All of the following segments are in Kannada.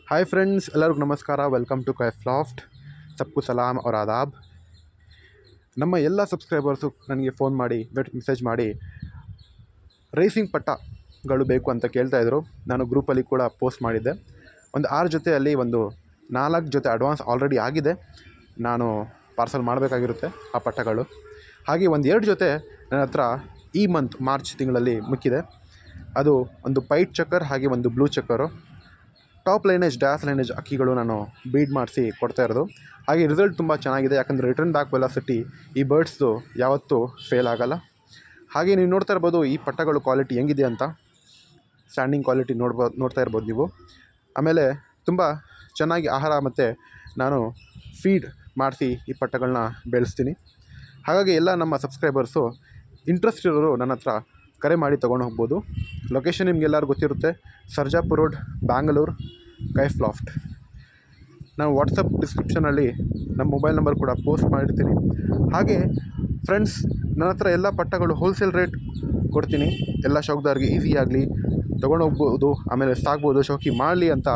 हाय फ्रेंड्स ಎಲ್ಲರಿಗೂ ನಮಸ್ಕಾರ ವೆಲ್ಕಮ್ ಟು ಕೈಫ್ ಲಾಫ್ಟ್ सबको ಸಲಾಮ್ और ಆದಾಬ್ ನಮ್ಮ ಎಲ್ಲ ಸಬ್ಸ್ಕ್ರೈಬರ್ಸು ನನಗೆ ಫೋನ್ ಮಾಡಿ ಮೆಸೇಜ್ ಮಾಡಿ ರೇಸಿಂಗ್ ಪಟ್ಟಗಳು ಬೇಕು ಅಂತ ಕೇಳ್ತಾಯಿದ್ರು. ನಾನು ಗ್ರೂಪಲ್ಲಿ ಕೂಡ ಪೋಸ್ಟ್ ಮಾಡಿದ್ದೆ. ಒಂದು 6 ಜೊತೆಯಲ್ಲಿ ಒಂದು 4 ಜೊತೆ ಅಡ್ವಾನ್ಸ್ ಆಲ್ರೆಡಿ ಆಗಿದೆ. ನಾನು ಪಾರ್ಸಲ್ ಮಾಡಬೇಕಾಗಿರುತ್ತೆ ಆ ಪಟ್ಟಗಳು. ಹಾಗೆ ಒಂದು 2 ಜೊತೆ ನನ್ನ ಹತ್ರ ಈ ಮಂತ್ ಮಾರ್ಚ್ ತಿಂಗಳಲ್ಲಿ ಮುಕ್ಕಿದೆ. ಅದು ಒಂದು ವೈಟ್ ಚೆಕ್ಕರ್ ಹಾಗೆ ಒಂದು ಬ್ಲೂ ಚೆಕ್ಕರು. ಟಾಪ್ ಲೈನೇಜ್ ಡ್ಯಾಶ್ ಲೈನೇಜ್ ಅಕ್ಕಿಗಳು ನಾನು ಬೀಡ್ ಮಾಡಿಸಿ ಕೊಡ್ತಾ ಇರೋದು. ಹಾಗೆ ರಿಸಲ್ಟ್ ತುಂಬ ಚೆನ್ನಾಗಿದೆ, ಯಾಕಂದರೆ ರಿಟರ್ನ್ ಬ್ಯಾಕ್ ವೆಲಾಸಿಟಿ ಈ ಬರ್ಡ್ಸ್ದು ಯಾವತ್ತೂ ಫೇಲ್ ಆಗೋಲ್ಲ. ಹಾಗೆ ನೀವು ನೋಡ್ತಾ ಇರ್ಬೋದು ಈ ಪಟ್ಟಗಳು ಕ್ವಾಲಿಟಿ ಹೆಂಗಿದೆ ಅಂತ. ಸ್ಟ್ಯಾಂಡಿಂಗ್ ಕ್ವಾಲಿಟಿ ನೋಡ್ತಾ ಇರ್ಬೋದು ನೀವು. ಆಮೇಲೆ ತುಂಬ ಚೆನ್ನಾಗಿ ಆಹಾರ ಮತ್ತು ನಾನು ಫೀಡ್ ಮಾಡಿಸಿ ಈ ಪಟ್ಟಗಳನ್ನ ಬೆಳೆಸ್ತೀನಿ. ಹಾಗಾಗಿ ಎಲ್ಲ ನಮ್ಮ ಸಬ್ಸ್ಕ್ರೈಬರ್ಸು ಇಂಟ್ರೆಸ್ಟ್ ಇರೋರು ನನ್ನ ಹತ್ರ ಕರೆ ಮಾಡಿ ತೊಗೊಂಡು ಹೋಗ್ಬೋದು. ಲೊಕೇಶನ್ ನಿಮಗೆಲ್ಲರಿಗೂ ಗೊತ್ತಿರುತ್ತೆ, ಸರ್ಜಾಪುರ ರೋಡ್, ಬ್ಯಾಂಗ್ಳೂರು, ಕೈಫ್ ಲಾಫ್ಟ್. ನಾನು ವಾಟ್ಸಪ್ ಡಿಸ್ಕ್ರಿಪ್ಷನಲ್ಲಿ ನಮ್ಮ ಮೊಬೈಲ್ ನಂಬರ್ ಕೂಡ ಪೋಸ್ಟ್ ಮಾಡಿರ್ತೀನಿ. ಹಾಗೆ ಫ್ರೆಂಡ್ಸ್, ನನ್ನ ಹತ್ರ ಎಲ್ಲ ಪಟ್ಟಗಳು ಹೋಲ್ಸೇಲ್ ರೇಟ್ ಕೊಡ್ತೀನಿ. ಎಲ್ಲ ಶೌಕ್ದಾರ್ಗೆ ಈಸಿಯಾಗಲಿ ತೊಗೊಂಡೋಗ್ಬೋದು, ಆಮೇಲೆ ಸಾಗ್ಬೋದು, ಶೌಕಿ ಮಾಡಲಿ ಅಂತ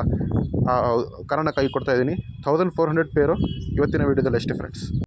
ಕಾರಣ ಕೈ ಕೊಡ್ತಾಯಿದ್ದೀನಿ. 1400 ಪೇರು ಇವತ್ತಿನ ವೀಡಿಯೋದಲ್ಲಿ ಅಷ್ಟೇ ಫ್ರೆಂಡ್ಸ್.